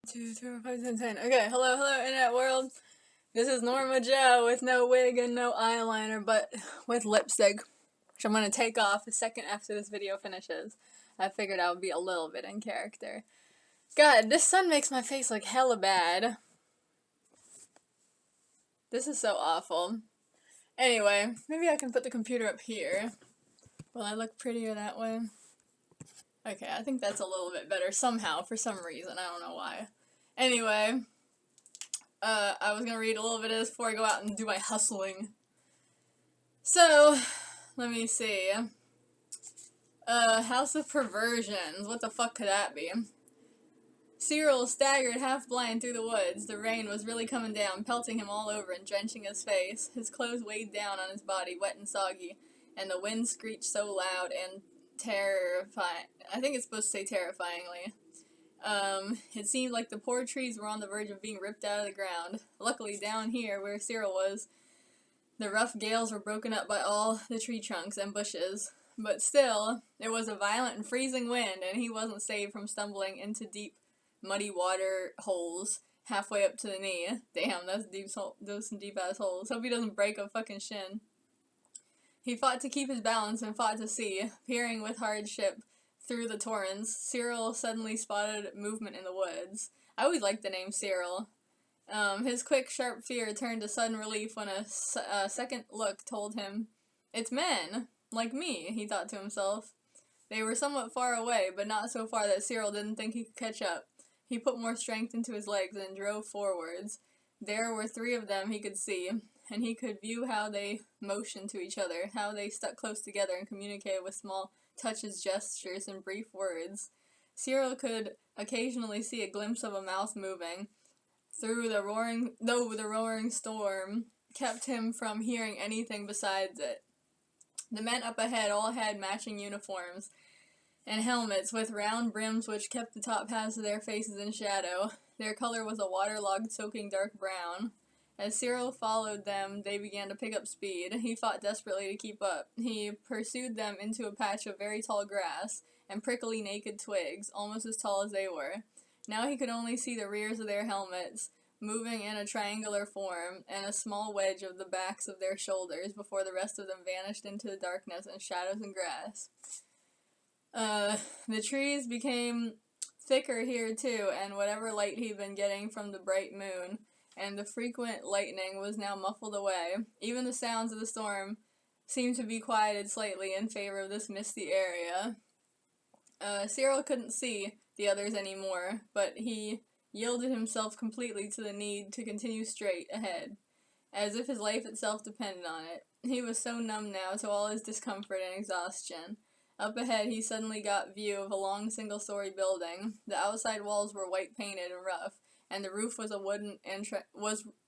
2, 3, 4, 5, 6, 10. Okay, hello, internet world. This is Norma Joe with no wig and no eyeliner, but with lipstick, which I'm gonna take off a second after this video finishes. I figured I would be a little bit in character. God, this sun makes my face look hella bad. This is so awful. Anyway, maybe I can put the computer up here. Will I look prettier that way? Okay, I think that's a little bit better somehow, for some reason. I don't know why. Anyway, I was gonna read a little bit of this before I go out and do my hustling. So, let me see. House of Perversions. What the fuck could that be? Cyril staggered half blind through the woods. The rain was really coming down, pelting him all over and drenching his face. His clothes weighed down on his body, wet and soggy, and the wind screeched so loud and terrifying. I think it's supposed to say terrifyingly. It seemed like the poor trees were on the verge of being ripped out of the ground. Luckily, down here, where Cyril was, the rough gales were broken up by all the tree trunks and bushes. But still, it was a violent and freezing wind, and he wasn't saved from stumbling into deep, muddy water holes halfway up to the knee. Damn, that's deep. Those some deep ass holes. Hope he doesn't break a fucking shin. He fought to keep his balance and fought to see, peering with hardship through the torrents. Cyril suddenly spotted movement in the woods. I always liked the name Cyril. His quick, sharp fear turned to sudden relief when a second look told him, "It's men, like me," he thought to himself. They were somewhat far away, but not so far that Cyril didn't think he could catch up. He put more strength into his legs and drove forwards. There were 3 of them he could see, and he could view how they motioned to each other, how they stuck close together and communicated with small touches, gestures, and brief words. Cyril could occasionally see a glimpse of a mouth moving, though the roaring storm kept him from hearing anything besides it. The men up ahead all had matching uniforms and helmets with round brims which kept the top halves of their faces in shadow. Their color was a waterlogged, soaking dark brown. As Cyril followed them, they began to pick up speed. He fought desperately to keep up. He pursued them into a patch of very tall grass and prickly naked twigs, almost as tall as they were. Now he could only see the rears of their helmets, moving in a triangular form, and a small wedge of the backs of their shoulders before the rest of them vanished into the darkness and shadows and grass. The trees became thicker here too, and whatever light he'd been getting from the bright moon and the frequent lightning was now muffled away. Even the sounds of the storm seemed to be quieted slightly in favor of this misty area. Cyril couldn't see the others anymore, but he yielded himself completely to the need to continue straight ahead, as if his life itself depended on it. He was so numb now to all his discomfort and exhaustion. Up ahead, he suddenly got view of a long single-story building. The outside walls were white-painted and rough, and the roof was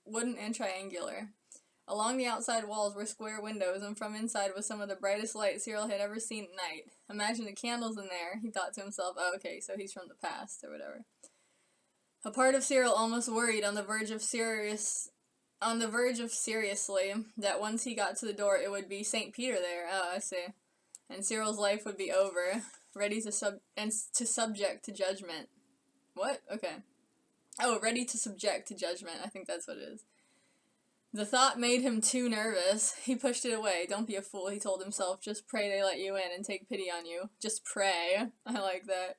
wooden and triangular. Along the outside walls were square windows, and from inside was some of the brightest light Cyril had ever seen at night. Imagine the candles in there, he thought to himself. Oh, okay, so he's from the past, or whatever. A part of Cyril almost worried on the verge of seriously, that once he got to the door it would be St. Peter there. Oh, I see. And Cyril's life would be over, ready to subject to judgment. What? Okay. Oh, ready to subject to judgment. I think that's what it is. The thought made him too nervous. He pushed it away. Don't be a fool, he told himself. Just pray they let you in and take pity on you. Just pray. I like that.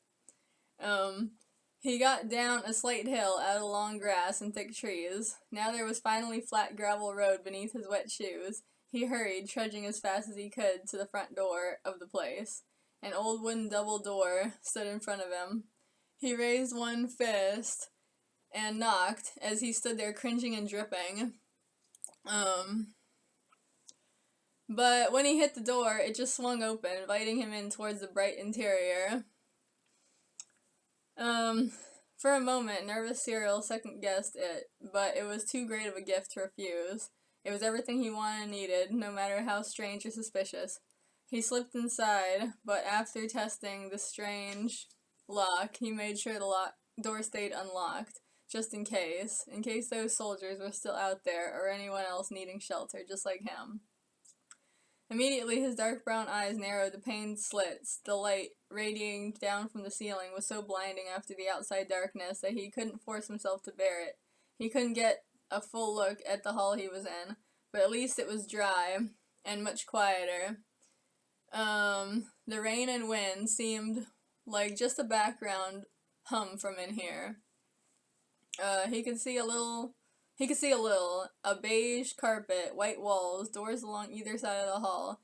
He got down a slight hill out of long grass and thick trees. Now there was finally flat gravel road beneath his wet shoes. He hurried, trudging as fast as he could, to the front door of the place. An old wooden double door stood in front of him. He raised one fist and knocked as he stood there cringing and dripping. But when he hit the door, it just swung open, inviting him in towards the bright interior. For a moment, nervous Cyril second-guessed it, but it was too great of a gift to refuse. It was everything he wanted and needed, no matter how strange or suspicious. He slipped inside, but after testing the strange lock, he made sure the door stayed unlocked, just in case those soldiers were still out there or anyone else needing shelter, just like him. Immediately, his dark brown eyes narrowed to pained slits. The light radiating down from the ceiling was so blinding after the outside darkness that he couldn't force himself to bear it. He couldn't get a full look at the hall he was in, but at least it was dry and much quieter. The rain and wind seemed like just a background hum from in here. He could see a little. A beige carpet, white walls, doors along either side of the hall.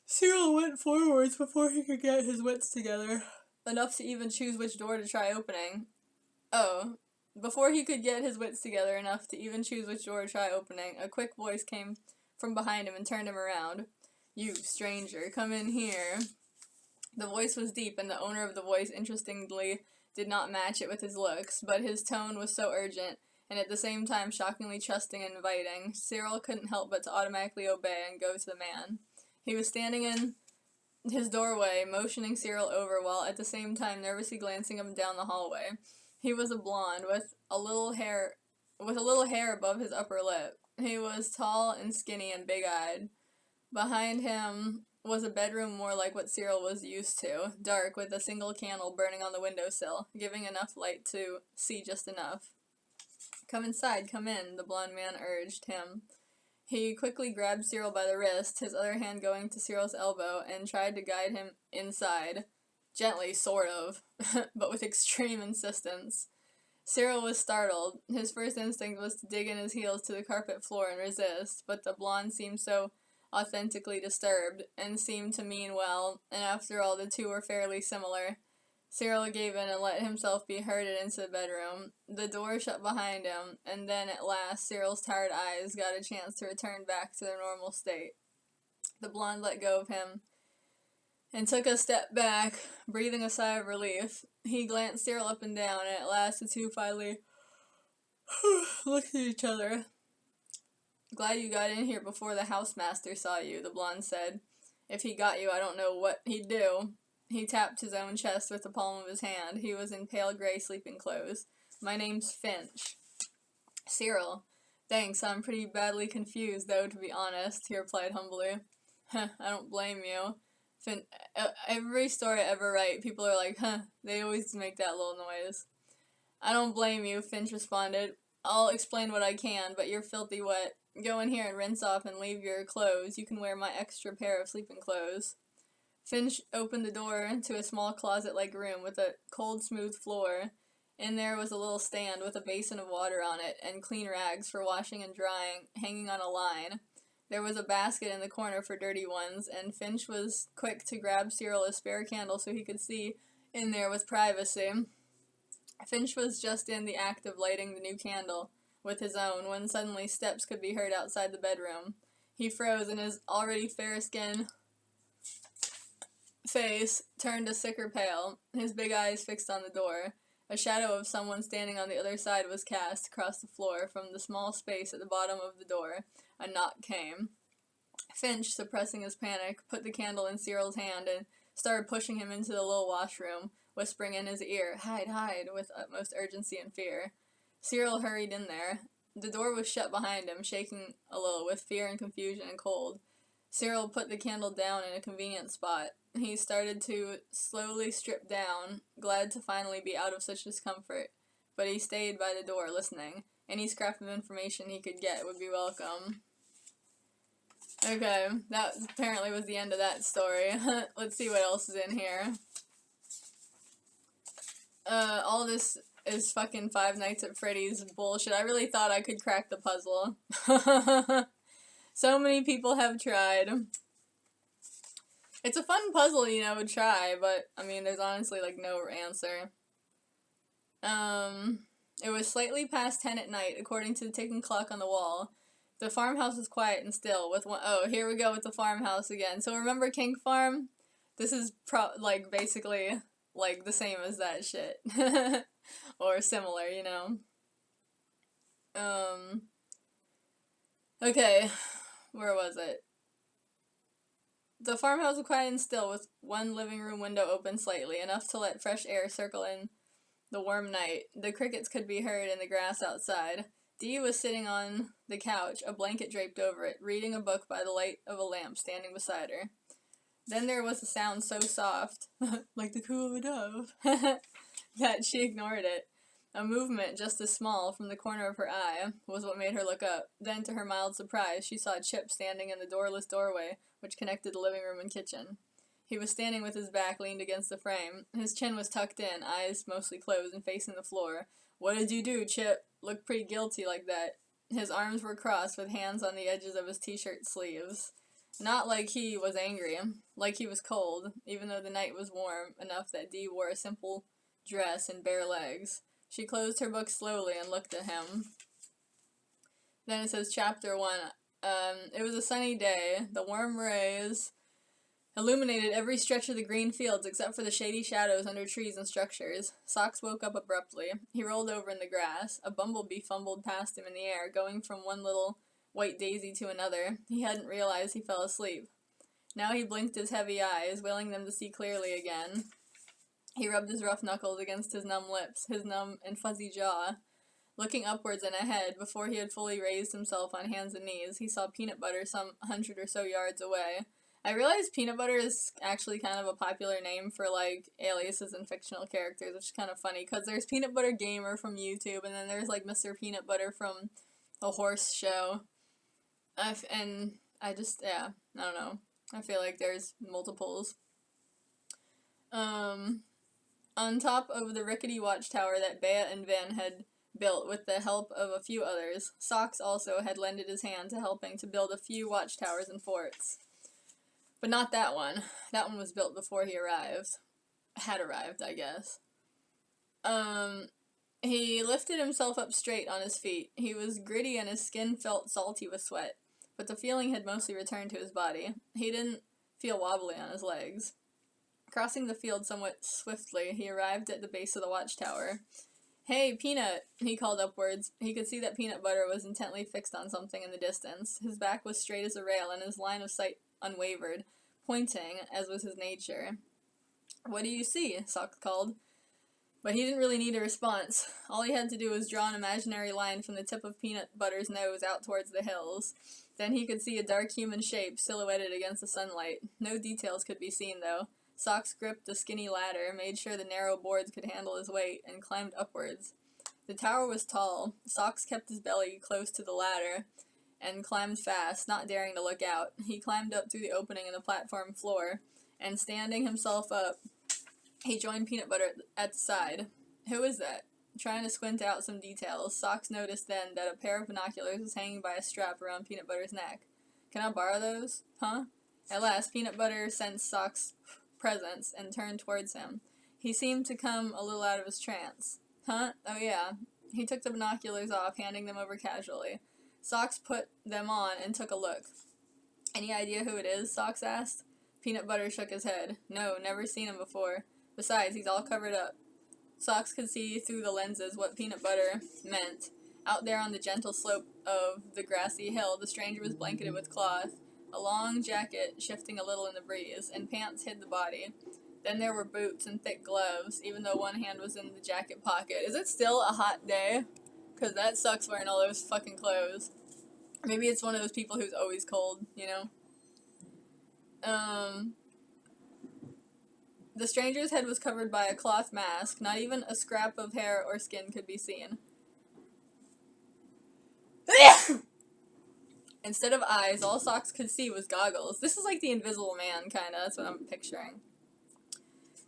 Cyril went forwards before he could get his wits together. Enough to even choose which door to try opening. Before he could get his wits together enough to even choose which door to try opening, a quick voice came from behind him and turned him around. "You, stranger, come in here." The voice was deep, and the owner of the voice, interestingly, did not match it with his looks, but his tone was so urgent, and at the same time shockingly trusting and inviting, Cyril couldn't help but to automatically obey and go to the man. He was standing in his doorway, motioning Cyril over while at the same time nervously glancing him down the hallway. He was a blonde with a little hair above his upper lip. He was tall and skinny and big-eyed. Behind him was a bedroom more like what Cyril was used to, dark with a single candle burning on the windowsill, giving enough light to see just enough. "Come inside, come in," the blonde man urged him. He quickly grabbed Cyril by the wrist, his other hand going to Cyril's elbow, and tried to guide him inside. Gently, sort of, but with extreme insistence. Cyril was startled. His first instinct was to dig in his heels to the carpet floor and resist, but the blonde seemed so authentically disturbed, and seemed to mean well, and after all, the two were fairly similar. Cyril gave in and let himself be herded into the bedroom. The door shut behind him, and then at last Cyril's tired eyes got a chance to return back to their normal state. The blonde let go of him and took a step back, breathing a sigh of relief. He glanced Cyril up and down, and at last the two finally looked at each other. "Glad you got in here before the housemaster saw you," the blonde said. "If he got you, I don't know what he'd do." He tapped his own chest with the palm of his hand. He was in pale gray sleeping clothes. "My name's Finch." "Cyril. Thanks, I'm pretty badly confused, though, to be honest," he replied humbly. "I don't blame you." Every story I ever write, people are like, they always make that little noise. "I don't blame you," Finch responded. "I'll explain what I can, but you're filthy wet. Go in here and rinse off and leave your clothes. You can wear my extra pair of sleeping clothes." Finch opened the door to a small closet-like room with a cold, smooth floor. In there was a little stand with a basin of water on it, and clean rags for washing and drying, hanging on a line. There was a basket in the corner for dirty ones, and Finch was quick to grab Cyril a spare candle so he could see in there with privacy. Finch was just in the act of lighting the new candle with his own when suddenly steps could be heard outside the bedroom. He froze, and his already fair-skinned face turned a sicker pale, his big eyes fixed on the door. A shadow of someone standing on the other side was cast across the floor from the small space at the bottom of the door. A knock came. Finch, suppressing his panic, put the candle in Cyril's hand and started pushing him into the little washroom, whispering in his ear, "Hide, hide," with utmost urgency and fear. Cyril hurried in there. The door was shut behind him, shaking a little with fear and confusion and cold. Cyril put the candle down in a convenient spot. He started to slowly strip down, glad to finally be out of such discomfort, but he stayed by the door listening. Any scrap of information he could get would be welcome. Okay, that apparently was the end of that story. Let's see what else is in here. All this is fucking Five Nights at Freddy's bullshit. I really thought I could crack the puzzle. So many people have tried. It's a fun puzzle, to try, but, there's honestly, no answer. It was slightly past 10 at night, according to the ticking clock on the wall. The farmhouse was quiet and still, with one— oh, here we go with the farmhouse again. So remember King Farm? This is, basically, the same as that shit. Or similar, Okay, where was it? The farmhouse was quiet and still, with one living room window open slightly, enough to let fresh air circle in the warm night. The crickets could be heard in the grass outside. Dee was sitting on the couch, a blanket draped over it, reading a book by the light of a lamp standing beside her. Then there was a sound so soft, like the coo of a dove, that she ignored it. A movement just as small from the corner of her eye was what made her look up. Then, to her mild surprise, she saw Chip standing in the doorless doorway which connected the living room and kitchen. He was standing with his back leaned against the frame. His chin was tucked in, eyes mostly closed and facing the floor. "What did you do, Chip? Looked pretty guilty like that." His arms were crossed with hands on the edges of his t-shirt sleeves. Not like he was angry, like he was cold, even though the night was warm enough that Dee wore a simple dress and bare legs. She closed her book slowly and looked at him. Then it says Chapter 1. It was a sunny day. The warm rays illuminated every stretch of the green fields except for the shady shadows under trees and structures. Socks woke up abruptly. He rolled over in the grass. A bumblebee fumbled past him in the air, going from one little white daisy to another. He hadn't realized he fell asleep. Now he blinked his heavy eyes, willing them to see clearly again. He rubbed his rough knuckles against his numb lips, his numb and fuzzy jaw. Looking upwards and ahead, before he had fully raised himself on hands and knees, he saw Peanut Butter some 100 or so yards away. I realized Peanut Butter is actually kind of a popular name for, like, aliases and fictional characters, which is kind of funny, because there's Peanut Butter Gamer from YouTube, and then there's, like, Mr. Peanut Butter from a horse show. And I just, yeah, I don't know. I feel like there's multiples. On top of the rickety watchtower that Bea and Van had built with the help of a few others, Socks also had lended his hand to helping to build a few watchtowers and forts. But not that one. That one was built before he arrived. Had arrived, I guess. He lifted himself up straight on his feet. He was gritty and his skin felt salty with sweat, but the feeling had mostly returned to his body. He didn't feel wobbly on his legs. Crossing the field somewhat swiftly, he arrived at the base of the watchtower. "Hey, Peanut," he called upwards. He could see that Peanut Butter was intently fixed on something in the distance. His back was straight as a rail, and his line of sight unwavered, pointing, as was his nature. "What do you see?" Socks called. But he didn't really need a response. All he had to do was draw an imaginary line from the tip of Peanut Butter's nose out towards the hills. Then he could see a dark human shape silhouetted against the sunlight. No details could be seen, though. Socks gripped a skinny ladder, made sure the narrow boards could handle his weight, and climbed upwards. The tower was tall. Socks kept his belly close to the ladder and climbed fast, not daring to look out. He climbed up through the opening in the platform floor, and standing himself up, he joined Peanut Butter at the side. "Who is that?" Trying to squint out some details, Socks noticed then that a pair of binoculars was hanging by a strap around Peanut Butter's neck. "Can I borrow those?" "Huh?" At last, Peanut Butter sensed Socks' presence and turned towards him. He seemed to come a little out of his trance. "Huh? Oh yeah." He took the binoculars off, handing them over casually. Socks put them on and took a look. "Any idea who it is?" Socks asked. Peanut Butter shook his head. "No, never seen him before. Besides, he's all covered up." Socks could see through the lenses what Peanut Butter meant. Out there on the gentle slope of the grassy hill, the stranger was blanketed with cloth, a long jacket shifting a little in the breeze, and pants hid the body. Then there were boots and thick gloves, even though one hand was in the jacket pocket. Is it still a hot day? Because that sucks wearing all those fucking clothes. Maybe it's one of those people who's always cold, you know? The stranger's head was covered by a cloth mask. Not even a scrap of hair or skin could be seen. Instead of eyes, all Socks could see was goggles. This is like the Invisible Man, kinda. That's what I'm picturing.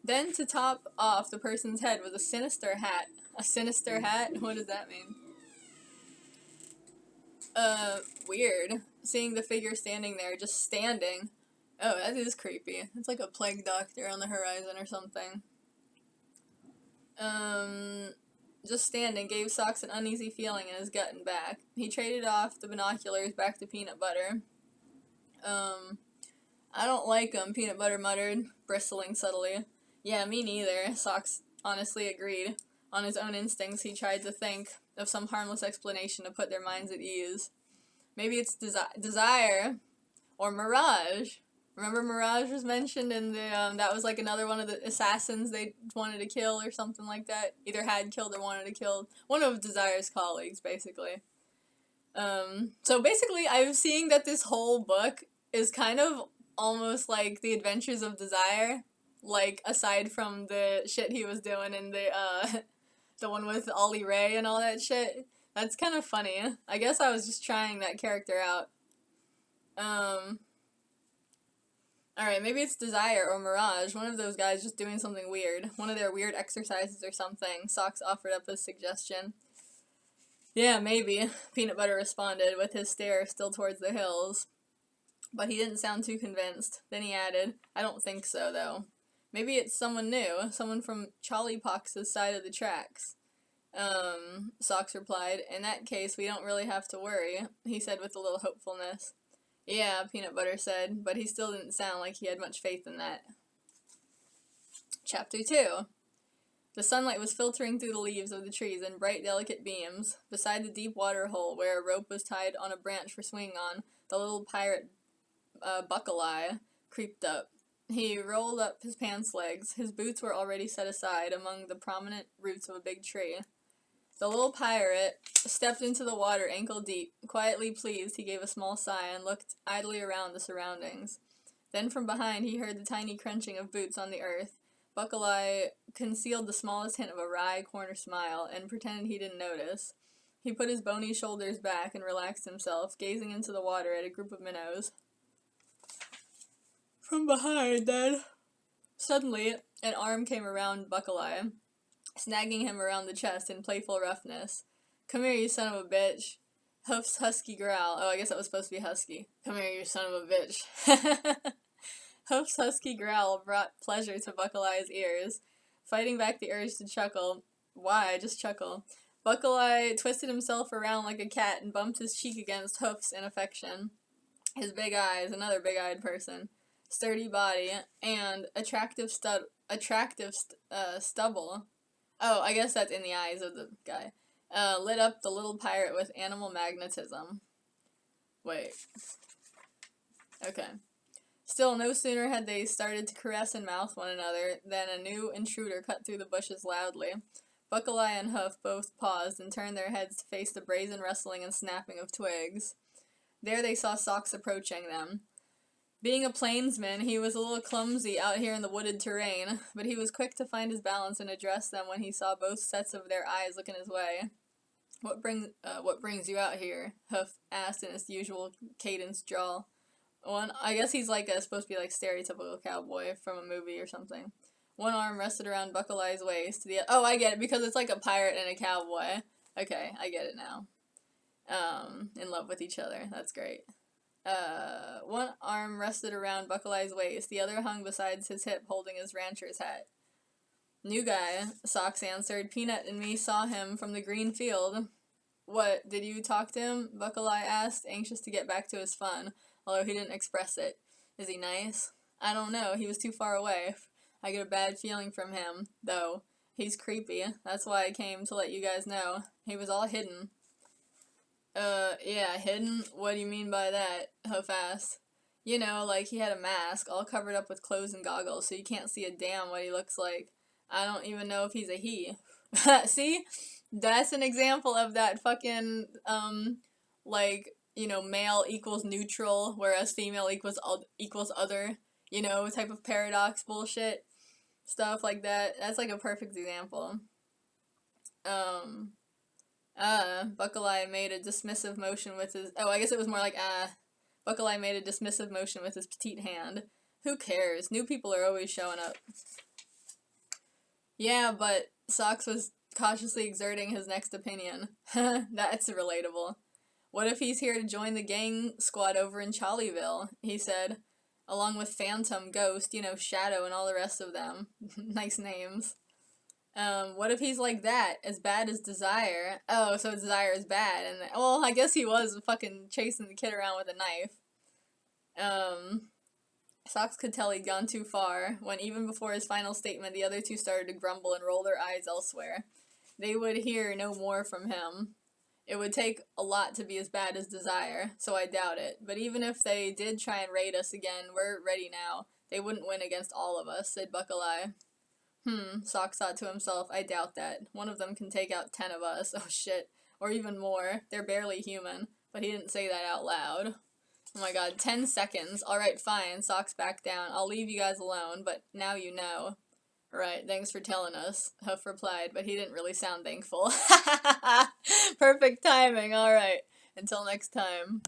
Then, to top off the person's head was a sinister hat. A sinister hat? What does that mean? Weird. Seeing the figure standing there, just standing. Oh, that is creepy. It's like a plague doctor on the horizon or something. Just standing gave Socks an uneasy feeling in his gut and back. He traded off the binoculars back to Peanut Butter. "I don't like 'em," Peanut Butter muttered, bristling subtly. "Yeah, me neither," Socks honestly agreed. On his own instincts, he tried to think of some harmless explanation to put their minds at ease. Maybe it's desire, or Mirage. Remember Mirage was mentioned in the, that was like another one of the assassins they wanted to kill or something like that. Either had killed or wanted to kill. One of Desire's colleagues, basically. So basically, I'm seeing that this whole book is kind of almost like the Adventures of Desire, like aside from the shit he was doing in the the one with Ollie Ray and all that shit. That's kind of funny. I guess I was just trying that character out. Um, Alright, maybe it's Desire or Mirage, one of those guys just doing something weird. One of their weird exercises or something. Socks offered up a suggestion. Yeah, maybe, Peanut Butter responded, with his stare still towards the hills. But he didn't sound too convinced. Then he added, I don't think so, though. Maybe it's someone new, someone from Charlie Pox's side of the tracks. Socks replied, in that case, we don't really have to worry, he said with a little hopefulness. Yeah, Peanut Butter said, but he still didn't sound like he had much faith in that. Chapter 2. The sunlight was filtering through the leaves of the trees in bright, delicate beams. Beside the deep water hole, where a rope was tied on a branch for swinging on, the little pirate, Buckle-Eye, creeped up. He rolled up his pants legs. His boots were already set aside among the prominent roots of a big tree. The little pirate stepped into the water ankle deep. Quietly pleased, he gave a small sigh and looked idly around the surroundings. Then from behind he heard the tiny crunching of boots on the earth. Buckle-Eye concealed the smallest hint of a wry corner smile and pretended he didn't notice. He put his bony shoulders back and relaxed himself, gazing into the water at a group of minnows. From behind, then. Suddenly, an arm came around Buckle-Eye, snagging him around the chest in playful roughness. Come here, you son of a bitch. Hoof's husky growl. Oh, I guess that was supposed to be husky. Come here, you son of a bitch. Hoof's husky growl brought pleasure to Buckle-Eye's ears. Fighting back the urge to chuckle. Why, just chuckle. Buckle-Eye twisted himself around like a cat and bumped his cheek against Hoof's in affection. His big eyes, another big-eyed person, sturdy body, and attractive stubble. Oh, I guess that's in the eyes of the guy. Lit up the little pirate with animal magnetism. Wait. Okay. Still, no sooner had they started to caress and mouth one another than a new intruder cut through the bushes loudly. Buckle-Eye and Hoof both paused and turned their heads to face the brazen rustling and snapping of twigs. There they saw Socks approaching them. Being a plainsman, he was a little clumsy out here in the wooded terrain, but he was quick to find his balance and address them when he saw both sets of their eyes looking his way. What brings you out here? Hoof asked in his usual cadence drawl. I guess he's like supposed to be like stereotypical cowboy from a movie or something. One arm rested around Buckle-Eye's waist. Oh, I get it, because it's like a pirate and a cowboy. Okay, I get it now. In love with each other. That's great. One arm rested around Buckle-Eye's waist. The other hung beside his hip, holding his rancher's hat. New guy, Socks answered. Peanut and me saw him from the green field. What, did you talk to him? Buckle-Eye asked, anxious to get back to his fun, although he didn't express it. Is he nice? I don't know, he was too far away. I get a bad feeling from him, though. He's creepy. That's why I came to let you guys know. He was all hidden. Yeah, hidden? What do you mean by that? Hoof asked. You know, like he had a mask, all covered up with clothes and goggles, so you can't see a damn what he looks like. I don't even know if he's a he. See? That's an example of that fucking, like, you know, male equals neutral, whereas female equals other, you know, type of paradox bullshit. Stuff like that. That's like a perfect example. Buckle-Eye made a dismissive motion with his... Oh, I guess it was more like, Buckle-Eye made a dismissive motion with his petite hand. Who cares? New people are always showing up. Yeah, but Socks was cautiously exerting his next opinion. That's relatable. What if he's here to join the gang squad over in Charlieville? He said, along with Phantom, Ghost, you know, Shadow, and all the rest of them. Nice names. What if he's like that? As bad as Desire? Oh, so Desire is bad. And well, I guess he was fucking chasing the kid around with a knife. Socks could tell he'd gone too far, when even before his final statement, the other two started to grumble and roll their eyes elsewhere. They would hear no more from him. It would take a lot to be as bad as Desire, so I doubt it. But even if they did try and raid us again, we're ready now. They wouldn't win against all of us, said Buckle-Eye. Socks thought to himself, I doubt that. One of them can take out 10 of us. Oh shit. Or even more. They're barely human. But he didn't say that out loud. Oh my god, 10 seconds. Alright, fine, socks back down. I'll leave you guys alone, but now you know. Right, thanks for telling us, Huff replied, but he didn't really sound thankful. Perfect timing, alright. Until next time.